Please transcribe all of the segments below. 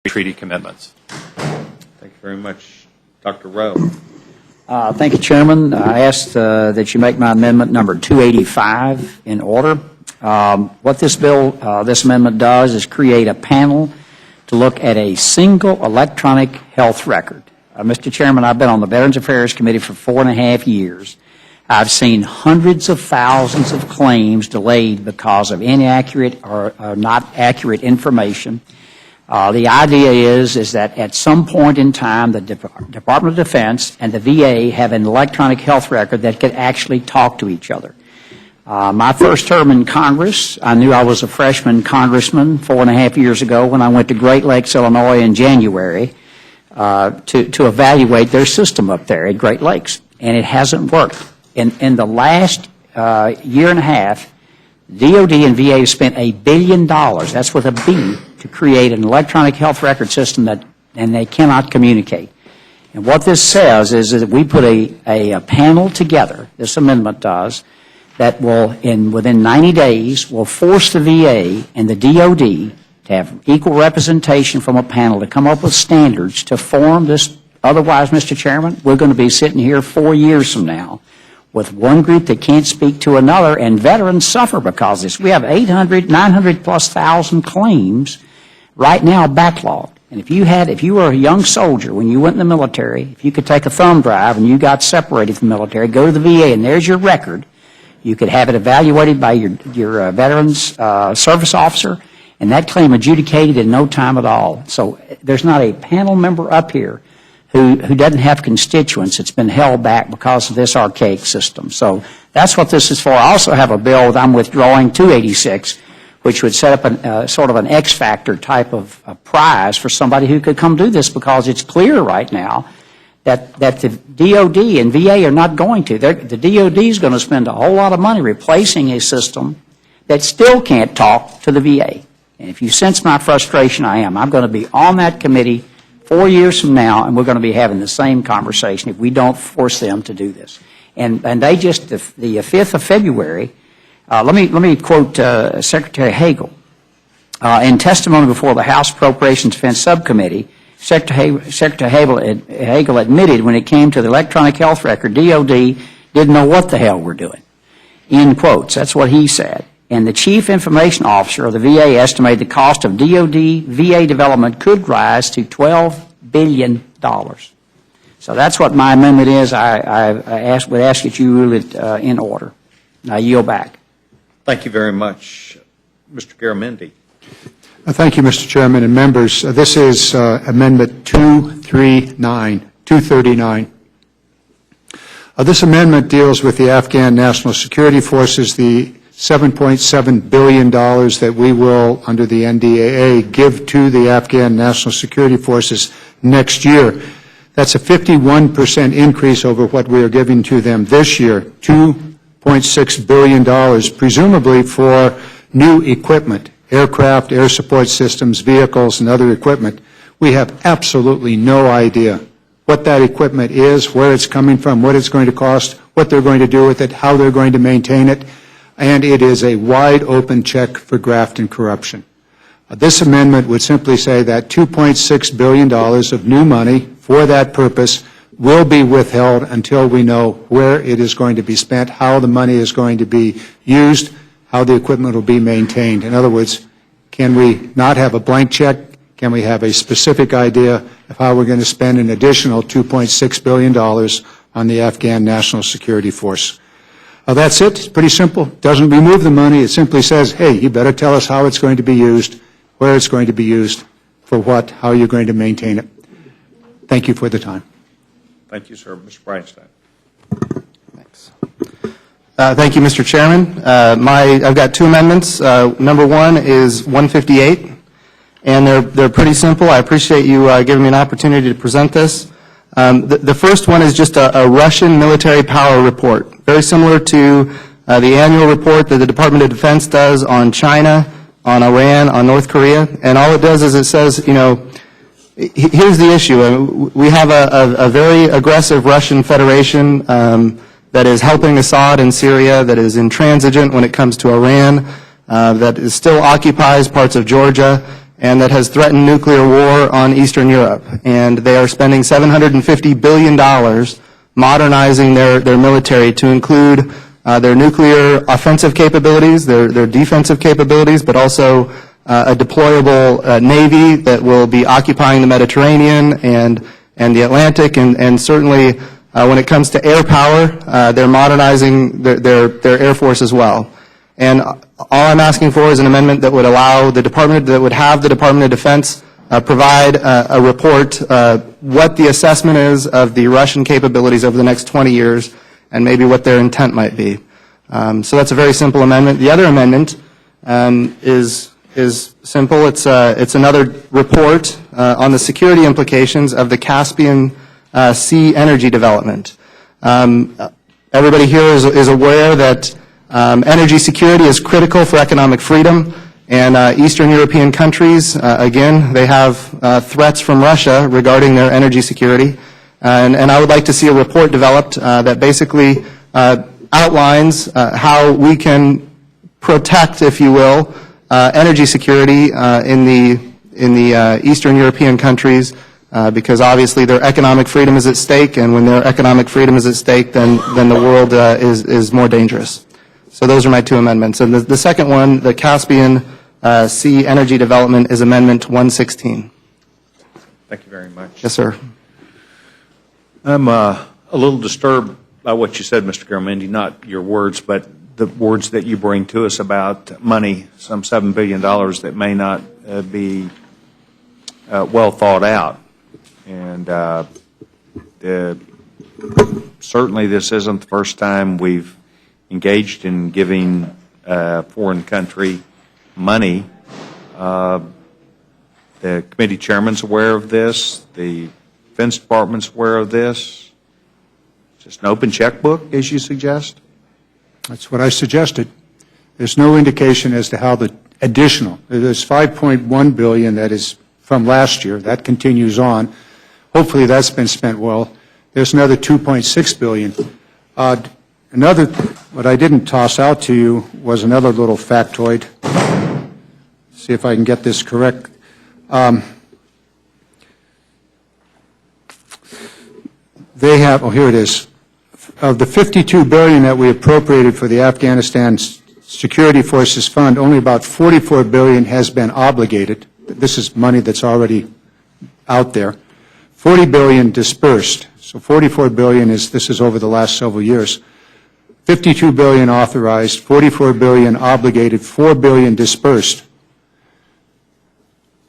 treaty commitments. Thank you very much. Dr. Rowe. Thank you, Chairman. I ask that you make my amendment number 285 in order. What this amendment does is create a panel to look at a single electronic health record. Mr. Chairman, I've been on the Veterans Affairs Committee for 4.5 years. I've seen hundreds of thousands of claims delayed because of inaccurate or not accurate information. The idea is that at some point in time, the Department of Defense and the VA have an electronic health record that could actually talk to each other. My first term in Congress, I knew I was a freshman congressman 4.5 years ago when I went to Great Lakes, Illinois in January to evaluate their system up there at Great Lakes, and it hasn't worked. In the last year and a half, DOD and VA have spent $1 billion, that's with a B, to create an electronic health record system and they cannot communicate. And what this says is that we put a panel together, this amendment does, that will, within 90 days, will force the VA and the DOD to have equal representation from a panel to come up with standards to form this. Otherwise, Mr. Chairman, we're going to be sitting here 4 years from now with one group that can't speak to another, and veterans suffer because of this. We have 900,000+ claims right now backlogged. And if you were a young soldier when you went in the military, if you could take a thumb drive and you got separated from the military, go to the VA and there's your record, you could have it evaluated by your veterans service officer, and that claim adjudicated in no time at all. So there's not a panel member up here who doesn't have constituents that's been held back because of this archaic system. So that's what this is for. I also have a bill that I'm withdrawing, 286, which would set up sort of an X factor type of prize for somebody who could come do this, because it's clear right now that the DOD and VA are not going to. The DOD is going to spend a whole lot of money replacing a system that still can't talk to the VA. And if you sense my frustration, I'm going to be on that committee 4 years from now, and we're going to be having the same conversation if we don't force them to do this. And they just, the 5th of February, let me quote Secretary Hagel. In testimony before the House Appropriations Defense Subcommittee, Secretary Hagel admitted when it came to the electronic health record, DOD didn't know what the hell we're doing. End quotes. That's what he said. And the Chief Information Officer of the VA estimated the cost of DOD VA development could rise to $12 billion. So that's what my amendment is. I would ask that you rule it in order. And I yield back. Thank you very much. Mr. Garamendi. Thank you, Mr. Chairman and members. This is Amendment 239. This amendment deals with the Afghan National Security Forces, the $7.7 billion that we will, under the NDAA, give to the Afghan National Security Forces next year. That's a 51% increase over what we are giving to them this year, $2.6 billion, presumably for new equipment, aircraft, air support systems, vehicles, and other equipment. We have absolutely no idea what that equipment is, where it's coming from, what it's going to cost, what they're going to do with it, how they're going to maintain it, and it is a wide open check for graft and corruption. This amendment would simply say that $2.6 billion of new money for that purpose will be withheld until we know where it is going to be spent, how the money is going to be used, how the equipment will be maintained. In other words, can we not have a blank check? Can we have a specific idea of how we're going to spend an additional $2.6 billion on the Afghan National Security Force? That's it. It's pretty simple. It doesn't remove the money. It simply says, hey, you better tell us how it's going to be used, where it's going to be used, for what, how you're going to maintain it. Thank you for the time. Thank you, sir. Mr. Breinstein. Thanks. Thank you, Mr. Chairman. I've got two amendments. Number one is 158, and they're pretty simple. I appreciate you giving me an opportunity to present this. The first one is just a Russian military power report, very similar to the annual report that the Department of Defense does on China, on Iran, on North Korea, and all it does is it says, you know, here's the issue. We have a very aggressive Russian Federation that is helping Assad in Syria, that is intransigent when it comes to Iran, that is still occupies parts of Georgia, and that has threatened nuclear war on Eastern Europe. And they are spending $750 billion modernizing their military to include their nuclear offensive capabilities, their defensive capabilities, but also a deployable Navy that will be occupying the Mediterranean and the Atlantic, and certainly when it comes to air power, they're modernizing their Air Force as well. And all I'm asking for is an amendment that would allow the Department, that would have the Department of Defense provide a report what the assessment is of the Russian capabilities over the next 20 years and maybe what their intent might be. So that's a very simple amendment. The other amendment is simple. It's another report on the security implications of the Caspian Sea energy development. Everybody here is aware that energy security is critical for economic freedom, and Eastern European countries, again, they have threats from Russia regarding their energy security, and I would like to see a report developed that basically outlines how we can protect, if you will, energy security in the Eastern European countries, because obviously their economic freedom is at stake, and when their economic freedom is at stake, then the world is more dangerous. So those are my two amendments. And the second one, the Caspian Sea energy development, is Amendment 116. Thank you very much. Yes, sir. I'm a little disturbed by what you said, Mr. Garamendi, not your words, but the words that you bring to us about money, some $7 billion that may not be well thought out. And certainly this isn't the first time we've engaged in giving a foreign country money. The committee chairman's aware of this. The Defense Department's aware of this. Just an open checkbook, as you suggest? That's what I suggested. There's no indication as to how the additional, there's $5.1 billion that is from last year. That continues on. Hopefully that's been spent well. There's another $2.6 billion. What I didn't toss out to you was another little factoid. See if I can get this correct. They have, oh, here it is. Of the $52 billion that we appropriated for the Afghanistan Security Forces Fund, only about $44 billion has been obligated. This is money that's already out there. $40 billion dispersed. So $44 billion this is over the last several years. $52 billion authorized, $44 billion obligated, $4 billion dispersed.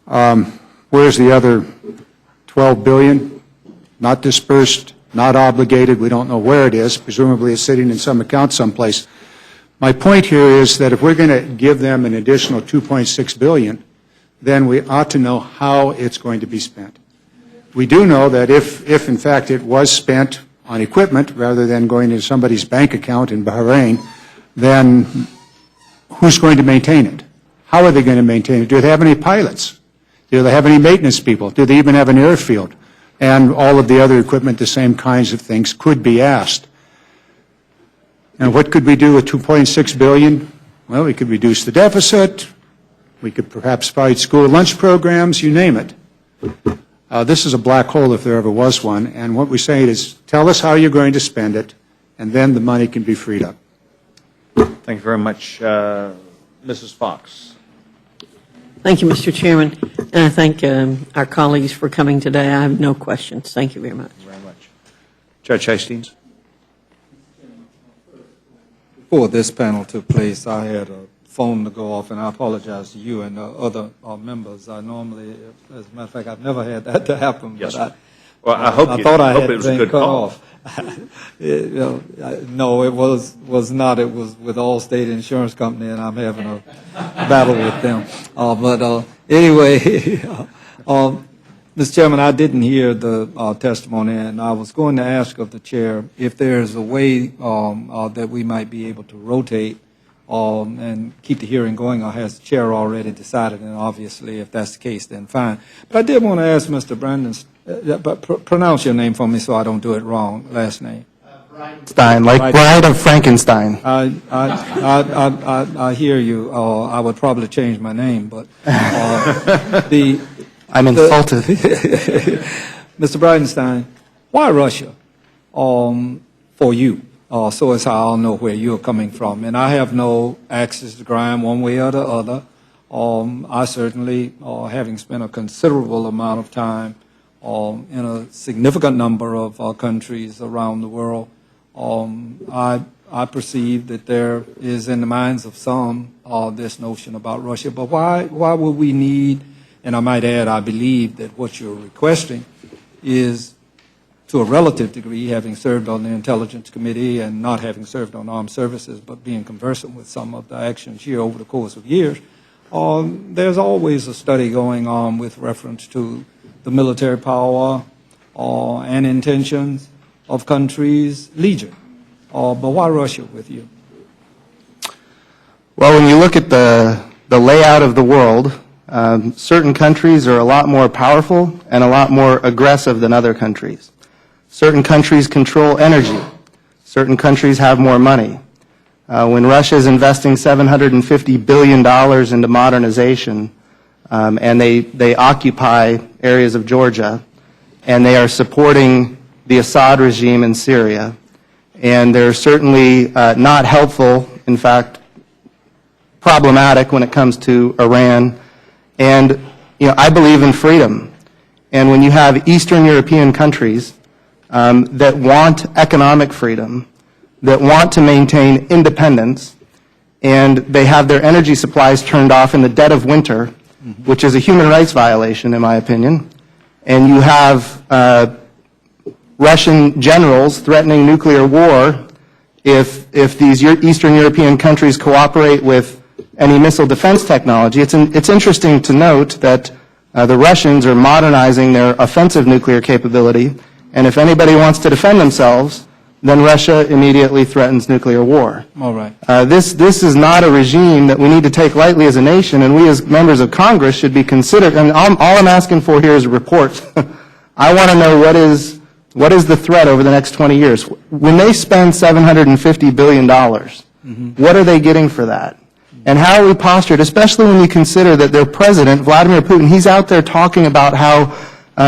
Where's the other $12 billion? Not dispersed, not obligated. We don't know where it is. Presumably it's sitting in some account someplace. My point here is that if we're going to give them an additional $2.6 billion, then we ought to know how it's going to be spent. We do know that if in fact it was spent on equipment rather than going to somebody's bank account in Bahrain, then who's going to maintain it? How are they going to maintain it? Do they have any pilots? Do they have any maintenance people? Do they even have an airfield? And all of the other equipment, the same kinds of things could be asked. And what could we do with $2.6 billion? Well, we could reduce the deficit. We could perhaps provide school lunch programs, you name it. This is a black hole if there ever was one. And what we're saying is, tell us how you're going to spend it, and then the money can be freed up. Thank you very much. Mrs. Fox. Thank you, Mr. Chairman. And I thank our colleagues for coming today. I have no questions. Thank you very much. Thank you very much. Judge Hastings. Before this panel took place, I had a phone to go off, and I apologize to you and the other members. I normally, as a matter of fact, I've never had that to happen. Yes, but I thought I had it was a good call. No, it was not. It was with Allstate Insurance Company, and I'm having a battle with them. Anyway, Mr. Chairman, I didn't hear the testimony, and I was going to ask of the chair if there's a way that we might be able to rotate and keep the hearing going, or has the chair already decided? And obviously, if that's the case, then fine. But I did want to ask Mr. Brandon, but pronounce your name for me so I don't do it wrong, last name. Stein, like Bride of Frankenstein. I hear you. I would probably change my name, but I'm insulted. Mr. Bridenstine, why Russia? For you, so as I'll know where you're coming from. And I have no axis to grind one way or the other. I certainly, having spent a considerable amount of time in a significant number of countries around the world, I perceive that there is in the minds of some this notion about Russia. But why would we need, and I might add, I believe that what you're requesting is, to a relative degree, having served on the Intelligence Committee and not having served on armed services, but being conversant with some of the actions here over the course of years, there's always a study going on with reference to the military power and intentions of countries' legion. But why Russia with you? Well, when you look at the layout of the world, certain countries are a lot more powerful and a lot more aggressive than other countries. Certain countries control energy. Certain countries have more money. When Russia is investing $750 billion into modernization, and they occupy areas of Georgia, and they are supporting the Assad regime in Syria, and they're certainly not helpful, in fact, problematic when it comes to Iran. And, I believe in freedom. And when you have Eastern European countries that want economic freedom, that want to maintain independence, and they have their energy supplies turned off in the dead of winter, which is a human rights violation, in my opinion, and you have Russian generals threatening nuclear war if these Eastern European countries cooperate with any missile defense technology. It's interesting to note that the Russians are modernizing their offensive nuclear capability, and if anybody wants to defend themselves, then Russia immediately threatens nuclear war. All right. This is not a regime that we need to take lightly as a nation, and we as members of Congress should be considered. And all I'm asking for here is a report. I want to know what is the threat over the next 20 years. When they spend $750 billion, what are they getting for that? And how are we postured, especially when you consider that their president, Vladimir Putin, he's out there talking about how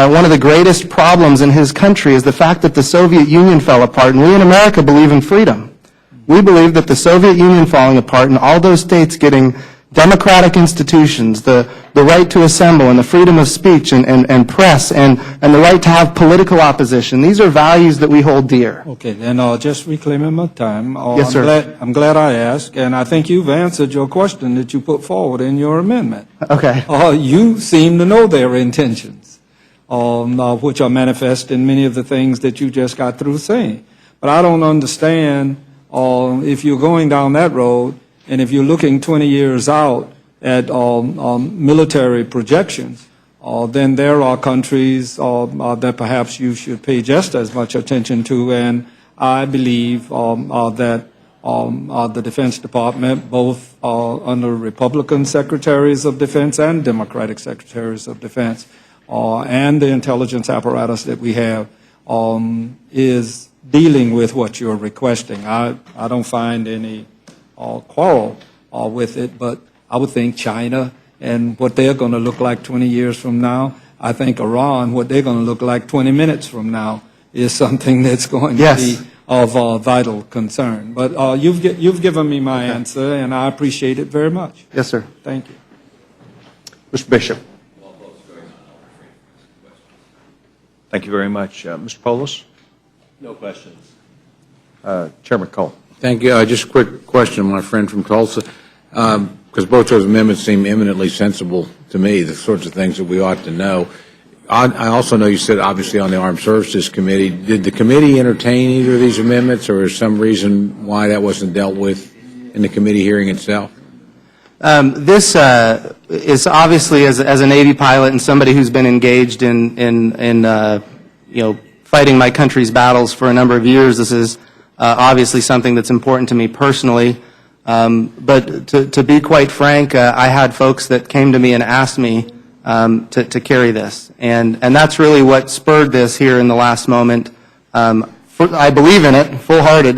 one of the greatest problems in his country is the fact that the Soviet Union fell apart, and we in America believe in freedom. We believe that the Soviet Union falling apart and all those states getting democratic institutions, the right to assemble and the freedom of speech and press and the right to have political opposition, these are values that we hold dear. Okay, then just reclaiming my time. Yes, sir. I'm glad I asked, and I think you've answered your question that you put forward in your amendment. Okay. You seem to know their intentions, which are manifest in many of the things that you just got through saying. But I don't understand if you're going down that road, and if you're looking 20 years out at military projections, then there are countries that perhaps you should pay just as much attention to. And I believe that the Defense Department, both under Republican secretaries of defense and Democratic secretaries of defense, and the intelligence apparatus that we have, is dealing with what you're requesting. I don't find any quarrel with it, but I would think China and what they're going to look like 20 years from now, I think Iran, what they're going to look like 20 minutes from now, is something that's going to be of vital concern. But you've given me my answer, and I appreciate it very much. Yes, sir. Thank you. Mr. Bishop. Thank you very much. Mr. Polis? No questions. Chairman Cole. Thank you. Just a quick question, my friend from Tulsa, because both those amendments seem eminently sensible to me, the sorts of things that we ought to know. I also know you said, obviously, on the Armed Services Committee. Did the committee entertain either of these amendments, or is some reason why that wasn't dealt with in the committee hearing itself? This is obviously, as a Navy pilot and somebody who's been engaged in fighting my country's battles for a number of years, this is obviously something that's important to me personally. But to be quite frank, I had folks that came to me and asked me to carry this. And that's really what spurred this here in the last moment. I believe in it, full-hearted,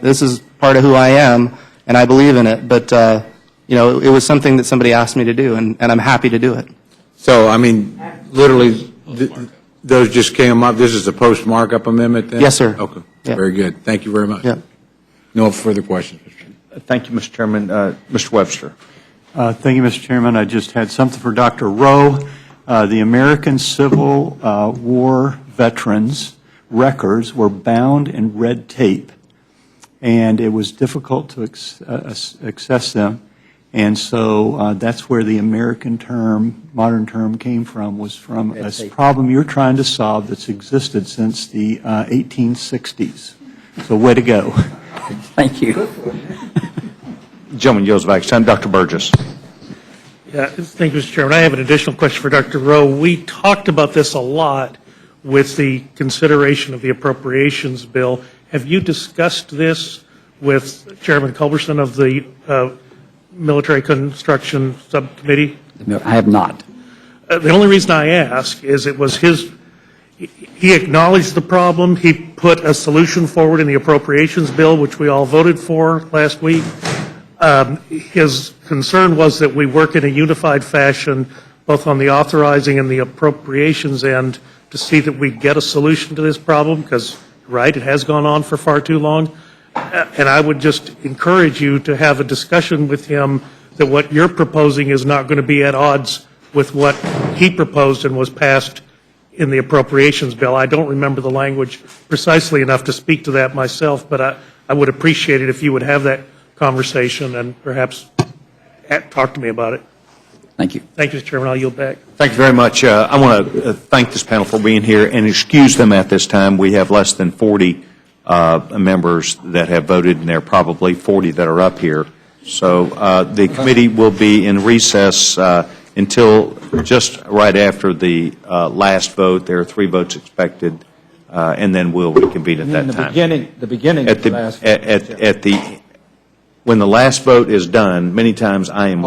this is part of who I am, and I believe in it, but, it was something that somebody asked me to do, and I'm happy to do it. So, I mean, literally, those just came up. This is a post-markup amendment then? Yes, sir. Okay. Yeah. Very good. Thank you very much. Yeah. No further questions, Mr. Chairman. Thank you, Mr. Chairman. Mr. Webster. Thank you, Mr. Chairman. I just had something for Dr. Rowe. The American Civil War veterans' records were bound in red tape, and it was difficult to access them. And so that's where the American term, modern term, came from, was from a problem you're trying to solve that's existed since the 1860s. So way to go. Thank you. Gentleman yields back. It's time. Dr. Burgess. Yeah, thank you, Mr. Chairman. I have an additional question for Dr. Rowe. We talked about this a lot with the consideration of the appropriations bill. Have you discussed this with Chairman Culberson of the Military Construction Subcommittee? No, I have not. The only reason I ask is it was he acknowledged the problem. He put a solution forward in the appropriations bill, which we all voted for last week. His concern was that we work in a unified fashion, both on the authorizing and the appropriations end, to see that we get a solution to this problem, because, right, it has gone on for far too long. And I would just encourage you to have a discussion with him that what you're proposing is not going to be at odds with what he proposed and was passed in the appropriations bill. I don't remember the language precisely enough to speak to that myself, but I would appreciate it if you would have that conversation and perhaps talk to me about it. Thank you. Thank you, Mr. Chairman. I'll yield back. Thank you very much. I want to thank this panel for being here and excuse them at this time. We have less than 40 members that have voted, and there are probably 40 that are up here. So the committee will be in recess until just right after the last vote. There are 3 votes expected, and then we'll reconvene at that time. The beginning of the last. When the last vote is done, many times I am